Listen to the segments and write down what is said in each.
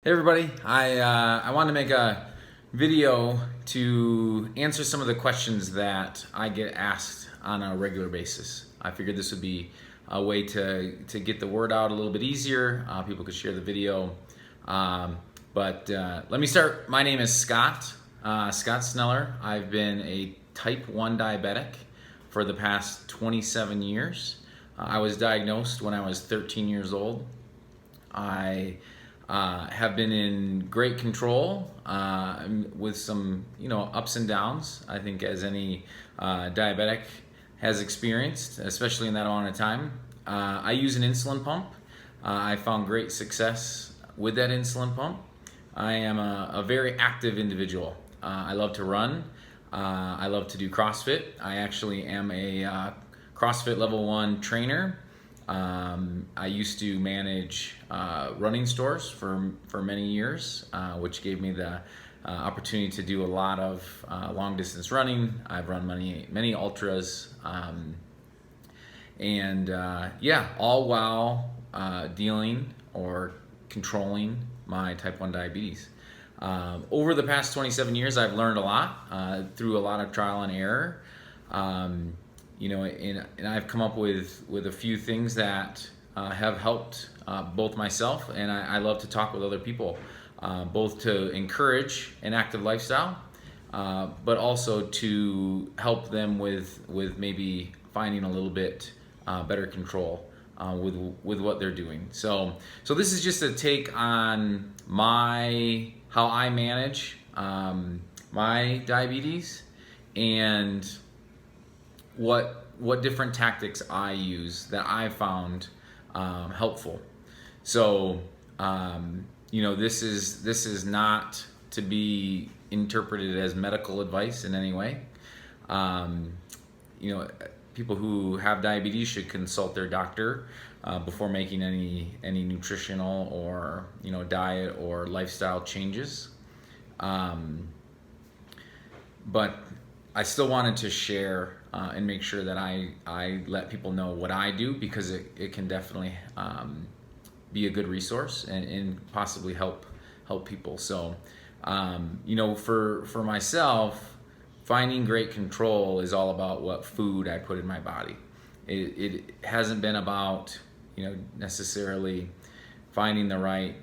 Hey everybody, I wanted to make a video to answer some of the questions that I get asked on a regular basis. I figured this would be a way to get the word out a little bit easier. People could share the video. But let me start. My name is Scott Sneller. I've been a type 1 diabetic for the past 27 years. I was diagnosed when I was 13 years old. I have been in great control with some, ups and downs. I think as any diabetic has experienced, especially in that amount of time. I use an insulin pump. I found great success with that insulin pump. I am a very active individual. I love to run. I love to do CrossFit. I actually am a CrossFit level 1 trainer. I used to manage running stores for many years, which gave me the opportunity to do a lot of long distance running. I've run many ultras, all while dealing or controlling my type 1 diabetes. Over the past 27 years, I've learned a lot through a lot of trial and error. And I've come up with a few things that have helped both myself and I love to talk with other people, both to encourage an active lifestyle, but also to help them with maybe finding a little bit better control with what they're doing. So this is just a take on how I manage my diabetes and what different tactics I use that I found helpful. So this is not to be interpreted as medical advice in any way. People who have diabetes should consult their doctor before making any nutritional or diet or lifestyle changes. But I still wanted to share and make sure that I let people know what I do, because it can definitely be a good resource and possibly help people. So, for myself, finding great control is all about what food I put in my body. It hasn't been about, necessarily finding the right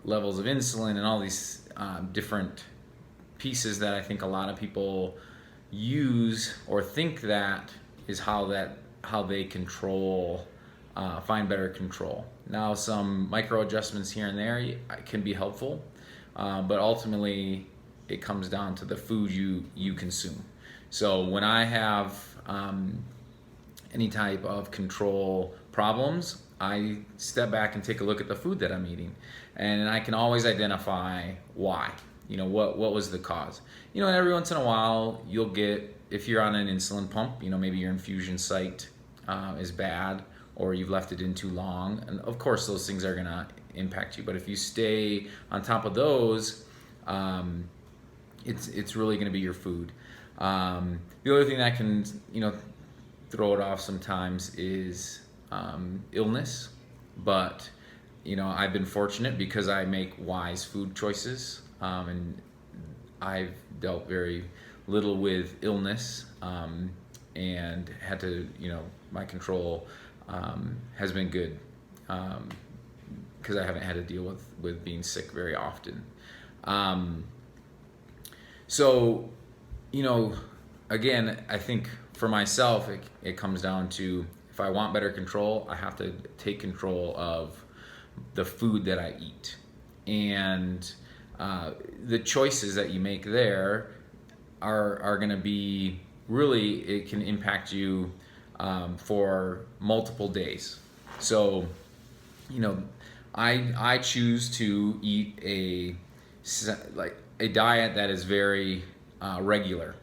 levels of insulin and all these different pieces that I think a lot of people use or think that is how they control, find better control. Now, some micro adjustments here and there can be helpful, but ultimately it comes down to the food you consume. So when I have any type of control problems, I step back and take a look at the food that I'm eating, and I can always identify why. What was the cause? And every once in a while you'll get, if you're on an insulin pump, maybe your infusion site is bad, or you've left it in too long, and of course those things are gonna impact you. But if you stay on top of those, it's really gonna be your food. The other thing that can throw it off sometimes is illness, but I've been fortunate because I make wise food choices. And I've dealt very little with illness, and had to, my control has been good, because I haven't had to deal with being sick very often. Again, I think for myself, it comes down to, if I want better control, I have to take control of the food that I eat. And the choices that you make there are going to be really, it can impact you for multiple days. So, I choose to eat a diet that is very regular,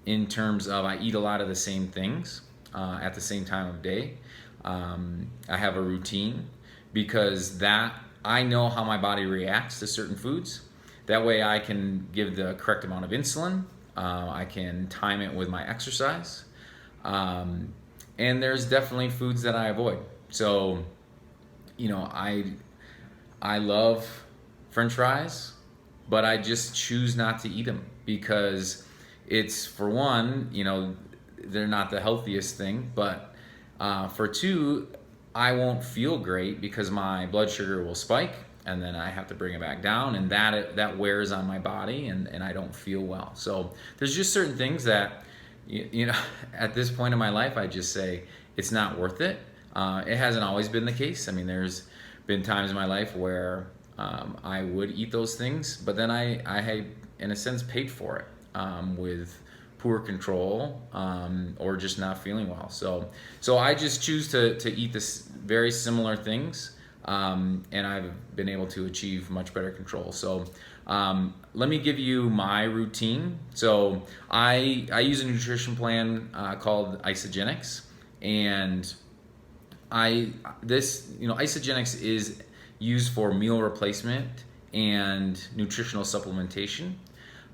in terms of I eat a lot of the same things at the same time of day. I have a routine, because I know how my body reacts to certain foods. That way I can give the correct amount of insulin. I can time it with my exercise. And there's definitely foods that I avoid. So, I love French fries, but I just choose not to eat them because it's, for one, they're not the healthiest thing, but for two, I won't feel great because my blood sugar will spike and then I have to bring it back down, and that wears on my body, and I don't feel well. So there's just certain things that, at this point in my life, I just say it's not worth it. It hasn't always been the case. I mean, there's been times in my life where I would eat those things, but then I had, in a sense, paid for it with poor control or just not feeling well. So I just choose to eat this very similar things, and I've been able to achieve much better control. So let me give you my routine. So I use a nutrition plan called Isagenix, and Isagenix is used for meal replacement and nutritional supplementation.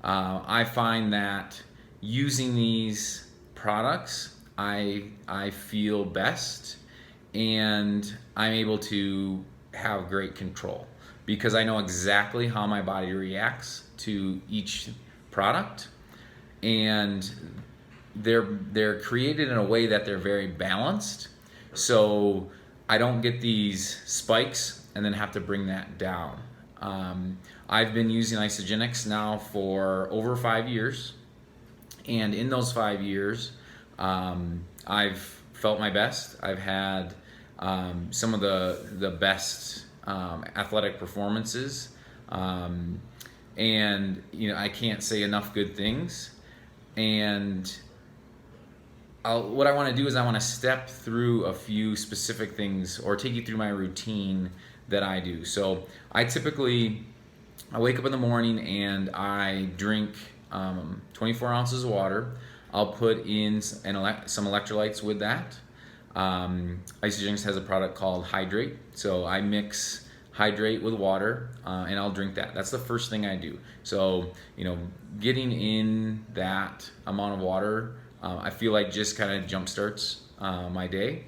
I find that using these products, I feel best, and I'm able to have great control because I know exactly how my body reacts to each product, and they're created in a way that they're very balanced, so I don't get these spikes and then have to bring that down. I've been using Isagenix now for over 5 years, and in those 5 years, I've felt my best. I've had some of the best athletic performances, and I can't say enough good things. And what I want to do is I want to step through a few specific things or take you through my routine that I do. So I wake up in the morning and I drink 24 ounces of water. I'll put in some electrolytes with that. Isagenix has a product called Hydrate. So I mix Hydrate with water and I'll drink that. That's the first thing I do. So, getting in that amount of water, I feel like just kind of jumpstarts my day.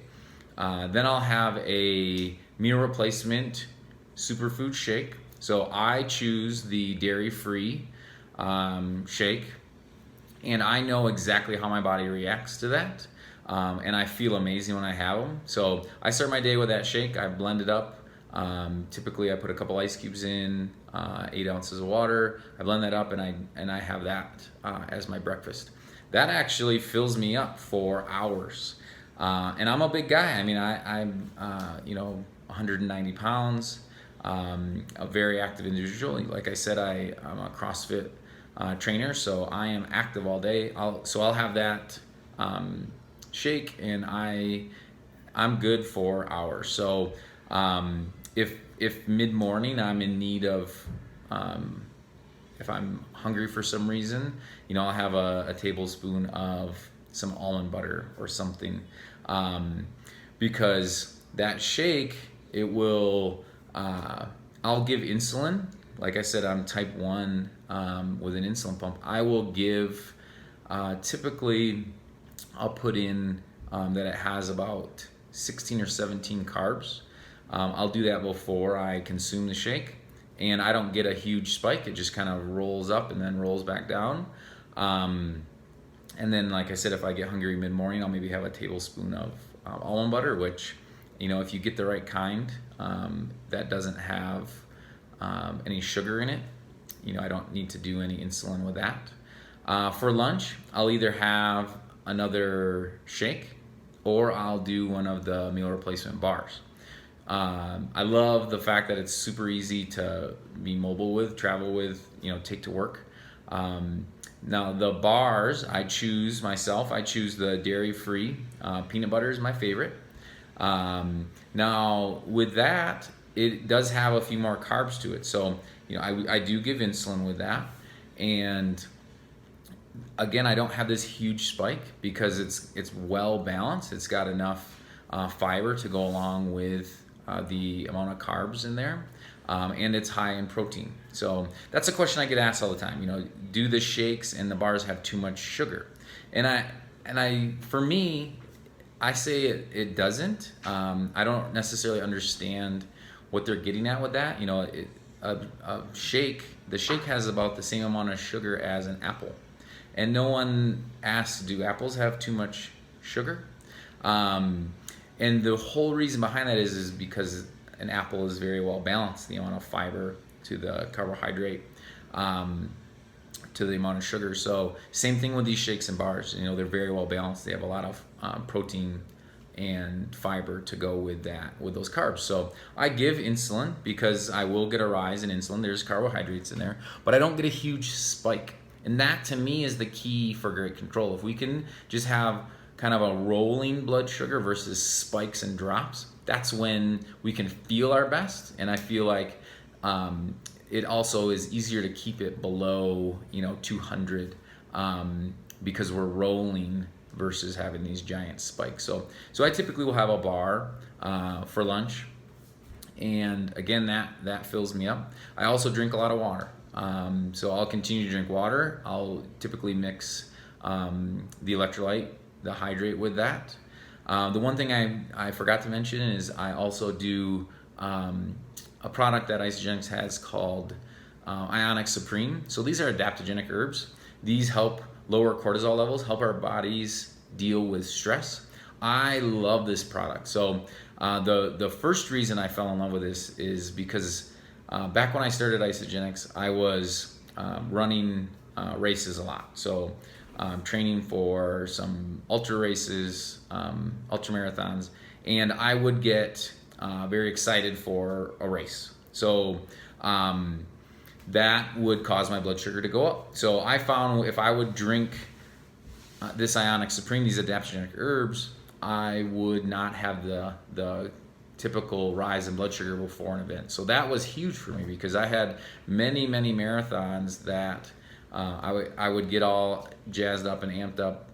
Then I'll have a meal replacement superfood shake. So I choose the dairy-free shake, and I know exactly how my body reacts to that, and I feel amazing when I have them. So I start my day with that shake. I blend it up. Typically I put a couple ice cubes in, 8 ounces of water. I blend that up, and I have that as my breakfast. That actually fills me up for hours. And I'm a big guy. I mean, I'm 190 pounds, a very active individual. Like I said, I'm a CrossFit trainer, so I am active all day. I'll have that shake, and I'm good for hours. So if mid-morning I'm in need of, if I'm hungry for some reason, I'll have a tablespoon of some almond butter or something, because that shake, it will, I'll give insulin. Like I said, I'm type 1 with an insulin pump. I will give, typically I'll put in that it has about 16 or 17 carbs. I'll do that before I consume the shake, and I don't get a huge spike. It just kind of rolls up and then rolls back down. And then, like I said, if I get hungry mid-morning, I'll maybe have a tablespoon of almond butter, which, if you get the right kind, that doesn't have any sugar in it, I don't need to do any insulin with that. For lunch, I'll either have another shake or I'll do one of the meal replacement bars. I love the fact that it's super easy to be mobile with, travel with, take to work. Now the bars I choose myself. I choose the dairy-free. Peanut butter is my favorite. Now with that, it does have a few more carbs to it. So, I do give insulin with that. And again, I don't have this huge spike because it's well balanced. It's got enough fiber to go along with the amount of carbs in there. And it's high in protein. So that's a question I get asked all the time. Do the shakes and the bars have too much sugar? And for me, I say it doesn't. I don't necessarily understand what they're getting at with that. a shake, the shake has about the same amount of sugar as an apple. And no one asks, do apples have too much sugar? And the whole reason behind that is because an apple is very well balanced, the amount of fiber to the carbohydrate, to the amount of sugar. So same thing with these shakes and bars. They're very well balanced. They have a lot of protein and fiber to go with those carbs. So I give insulin because I will get a rise in insulin. There's carbohydrates in there, but I don't get a huge spike. And that to me is the key for great control. If we can just have kind of a rolling blood sugar versus spikes and drops, that's when we can feel our best. And I feel like it also is easier to keep it below 200 because we're rolling versus having these giant spikes. So I typically will have a bar for lunch, and again that fills me up. I also drink a lot of water, so I'll continue to drink water. I'll typically mix the electrolyte, the hydrate with that. The one thing I forgot to mention is I also do a product that Isagenix has called Isagenix Supreme. So these are adaptogenic herbs. These help lower cortisol levels, help our bodies deal with stress. I love this product. So the first reason I fell in love with this is because back when I started Isagenix, I was running races a lot. So training for some ultra races, ultra marathons, and I would get very excited for a race. So that would cause my blood sugar to go up. So I found if I would drink this Isagenix Supreme, these adaptogenic herbs, I would not have the typical rise in blood sugar before an event. So that was huge for me because I had many marathons that I would get all jazzed up and amped up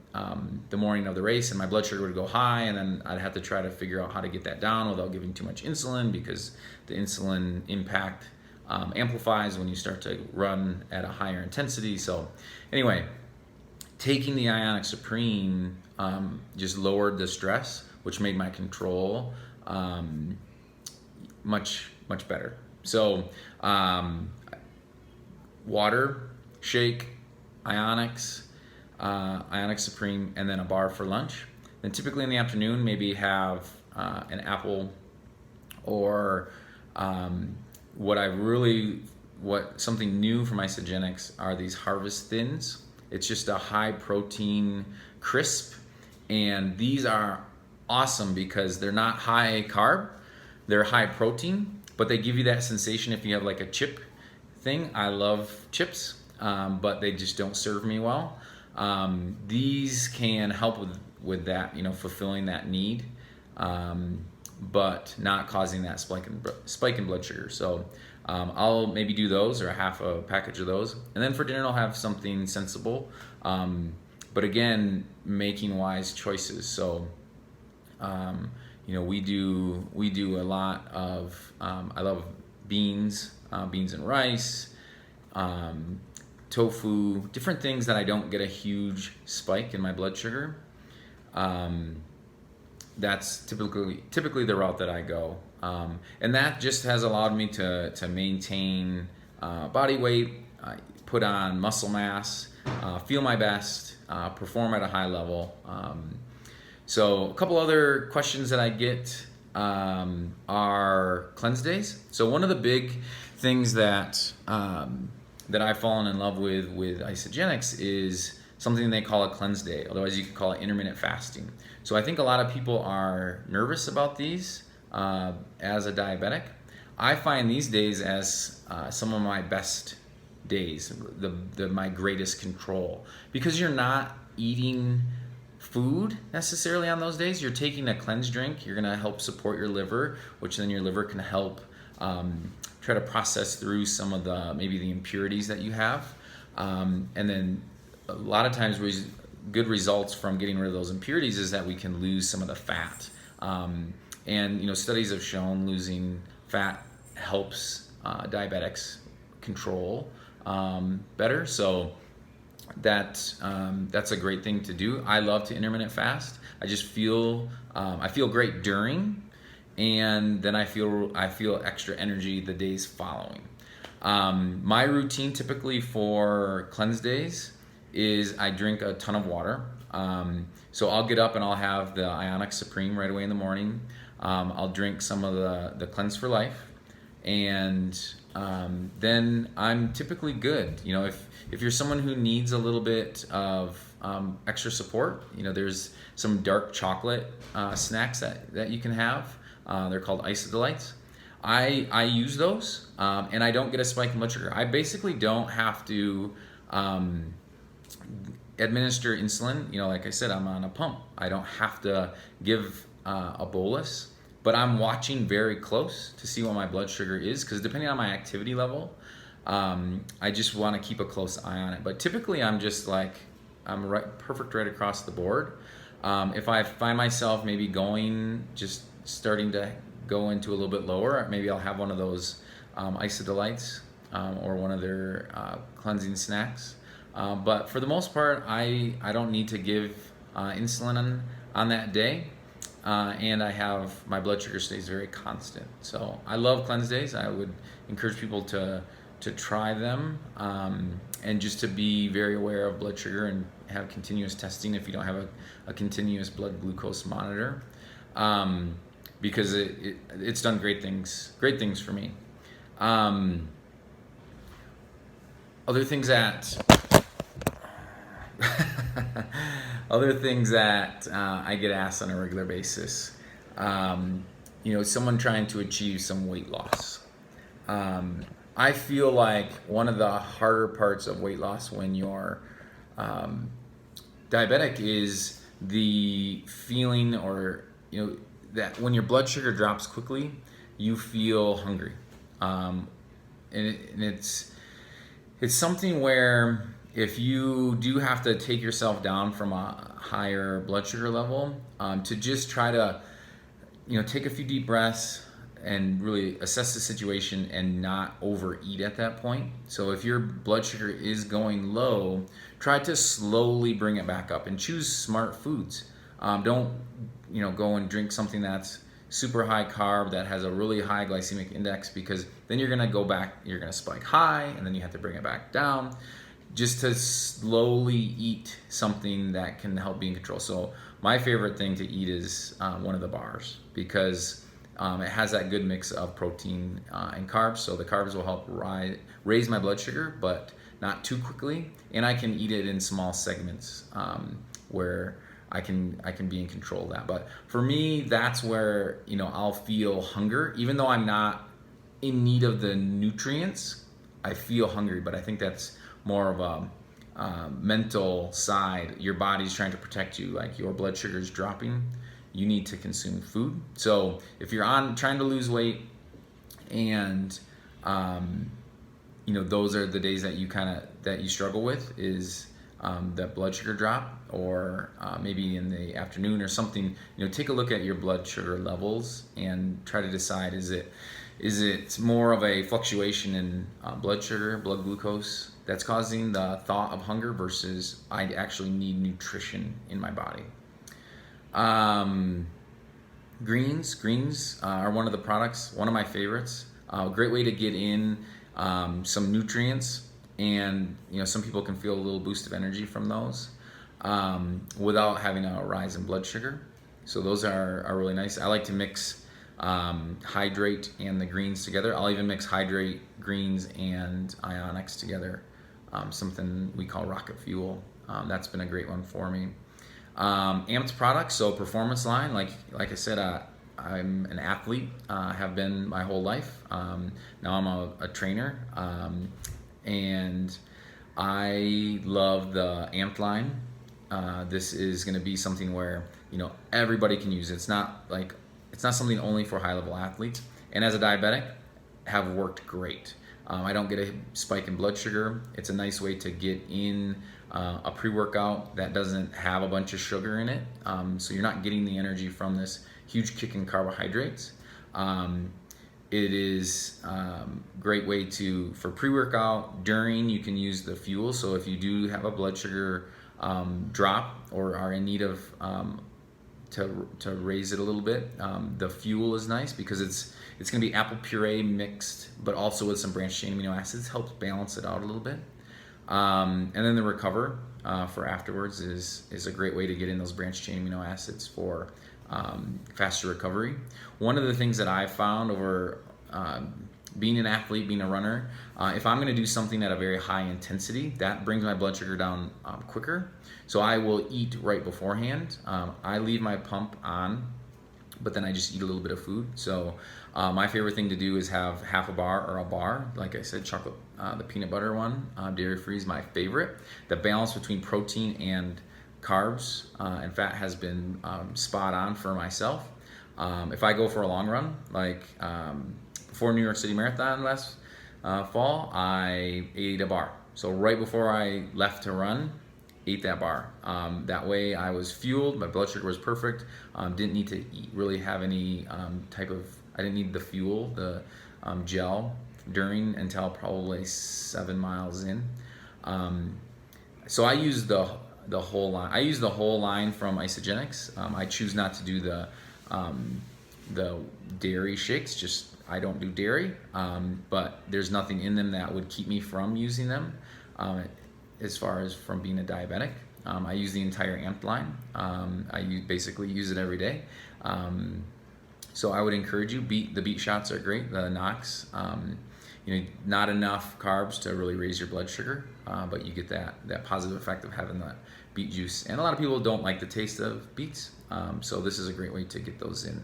the morning of the race, and my blood sugar would go high, and then I'd have to try to figure out how to get that down without giving too much insulin, because the insulin impact amplifies when you start to run at a higher intensity. So anyway, taking the Isagenix Supreme just lowered the stress, which made my control much better. So water, shake, Isagenix, Isagenix Supreme, and then a bar for lunch. Then typically in the afternoon, maybe have an apple, or something new from Isagenix are these Harvest Thins. It's just a high protein crisp, and these are awesome because they're not high carb, they're high protein, but they give you that sensation if you have like a chip thing. I love chips, but they just don't serve me well. These can help with that, fulfilling that need, but not causing that spike in blood sugar. So I'll maybe do those, or a half a package of those, and then for dinner I'll have something sensible, but again, making wise choices. So we do a lot of I love beans and rice, tofu, different things that I don't get a huge spike in my blood sugar. That's typically the route that I go, and that just has allowed me to maintain body weight, put on muscle mass, feel my best, perform at a high level. So a couple other questions that I get are cleanse days. So one of the big things that I've fallen in love with Isagenix is something they call a cleanse day. Otherwise, you could call it intermittent fasting. So I think a lot of people are nervous about these as a diabetic. I find these days as some of my best days, my greatest control, because you're not eating food necessarily on those days. You're taking a cleanse drink. You're going to help support your liver, which then your liver can help try to process through some of maybe the impurities that you have, and then a lot of times good results from getting rid of those impurities is that we can lose some of the fat, and studies have shown losing fat helps diabetics control better. So that's a great thing to do. I love to intermittent fast. I just feel great during, and then I feel extra energy the days following. My routine typically for cleanse days is I drink a ton of water. So I'll get up and I'll have the Isagenix Supreme right away in the morning. I'll drink some of the Cleanse for Life, and then I'm typically good. You know, if you're someone who needs a little bit of extra support, you know, there's some dark chocolate snacks that you can have. They're called Isagenix. I use those, and I don't get a spike in blood sugar. I basically don't have to administer insulin. You know, like I said, I'm on a pump. I don't have to give a bolus, but I'm watching very close to see what my blood sugar is, because depending on my activity level, I just want to keep a close eye on it. But typically I'm just like, I'm perfect right across the board. If I find myself maybe starting to go into a little bit lower, maybe I'll have one of those Isagenix or one of their cleansing snacks. But for the most part, I don't need to give insulin on that day, and I have my blood sugar stays very constant. So I love cleanse days. I would encourage people to try them, and just to be very aware of blood sugar and have continuous testing if you don't have a continuous blood glucose monitor, because it's done great things for me. Other things that I get asked on a regular basis, you know, someone trying to achieve some weight loss. I feel like one of the harder parts of weight loss when you're diabetic is the feeling, or you know, that when your blood sugar drops quickly, you feel hungry, and it's something where if you do have to take yourself down from a higher blood sugar level, to just try to, you know, take a few deep breaths and really assess the situation and not overeat at that point. So if your blood sugar is going low, try to slowly bring it back up and choose smart foods. Don't, you know, go and drink something that's super high carb that has a really high glycemic index, because then you're gonna go back, you're gonna spike high, and then you have to bring it back down. Just to slowly eat something that can help be in control. So my favorite thing to eat is one of the bars, because it has that good mix of protein and carbs. So the carbs will help raise my blood sugar, but not too quickly. And I can eat it in small segments where I can be in control of that. But for me, that's where, you know, I'll feel hunger, even though I'm not in need of the nutrients. I feel hungry, but I think that's more of a mental side. Your body's trying to protect you. Like, your blood sugar is dropping, you need to consume food. So if you're trying to lose weight, and you know, those are the days that you struggle with, is that blood sugar drop, or maybe in the afternoon or something, you know, take a look at your blood sugar levels and try to decide, is it more of a fluctuation in blood sugar, blood glucose, that's causing the thought of hunger, versus I actually need nutrition in my body. Greens are one of the products, one of my favorites. Great way to get in some nutrients, and you know, some people can feel a little boost of energy from those without having a rise in blood sugar. So those are really nice. I like to mix hydrate and the greens together. I'll even mix hydrate, greens, and Isagenix together. Something we call rocket fuel. That's been a great one for me. Amped products, so performance line, like I said, I'm an athlete, have been my whole life. Now I'm a trainer, and I love the Amped line. This is going to be something where, you know, everybody can use it. It's not something only for high-level athletes. And as a diabetic, have worked great. I don't get a spike in blood sugar. It's a nice way to get in a pre-workout that doesn't have a bunch of sugar in it. So you're not getting the energy from this huge kick in carbohydrates. It is great way for pre-workout. During, you can use the fuel. So if you do have a blood sugar drop, or are in need of to raise it a little bit, the fuel is nice, because It's going to be apple puree mixed, but also with some branched chain amino acids. Helps balance it out a little bit. And then the Recover for afterwards is a great way to get in those branched chain amino acids for faster recovery. One of the things that I've found over being an athlete, being a runner, if I'm going to do something at a very high intensity, that brings my blood sugar down quicker. So I will eat right beforehand. I leave my pump on, but then I just eat a little bit of food. So my favorite thing to do is have half a bar or a bar. Like I said, chocolate, the peanut butter one, dairy-free is my favorite. The balance between protein and carbs and fat has been spot on for myself. If I go for a long run, like before New York City Marathon last fall, I ate a bar. So right before I left to run, ate that bar. That way I was fueled, my blood sugar was perfect, didn't need to eat, really have any I didn't need the fuel, the gel during until probably 7 miles in. So I use the whole line. I use the whole line from Isagenix. I choose not to do the dairy shakes, just I don't do dairy, but there's nothing in them that would keep me from using them as far as from being a diabetic. I use the entire AMP line. Basically use it every day. So I would encourage you, the beet shots are great, the Knox. Not enough carbs to really raise your blood sugar, but you get that positive effect of having the beet juice. And a lot of people don't like the taste of beets, so this is a great way to get those in.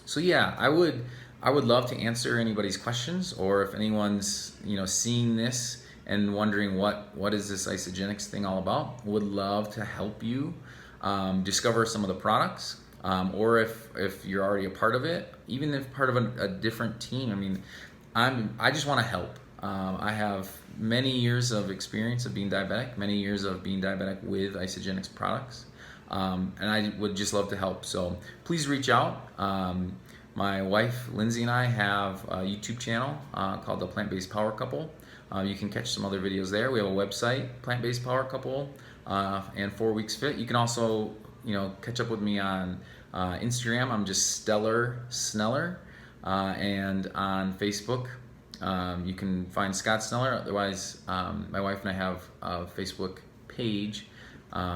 So yeah, I would love to answer anybody's questions, or if anyone's seeing this and wondering what is this Isagenix thing all about, would love to help you discover some of the products. Or if you're already a part of it, even if part of a different team. I mean, I just want to help. I have many years of experience of being diabetic, many years of being diabetic with Isagenix products, and I would just love to help. So please reach out. My wife Lindsay and I have a YouTube channel called the Plant-Based Power Couple. You can catch some other videos there. We have a website, Plant-Based Power Couple, and 4 Weeks Fit. You can also catch up with me on Instagram. I'm just Sneller, and on Facebook you can find Scott Sneller. Otherwise, my wife and I have a Facebook page,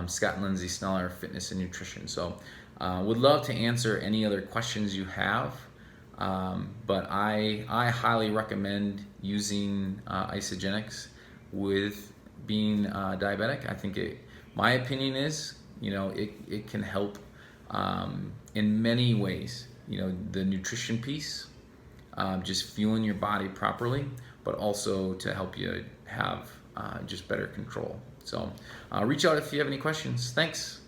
Scott and Lindsay Sneller Fitness and Nutrition. So would love to answer any other questions you have, but I highly recommend using Isagenix with being diabetic. I think my opinion is it can help in many ways. The nutrition piece, just fueling your body properly, but also to help you have just better control. So reach out if you have any questions. Thanks.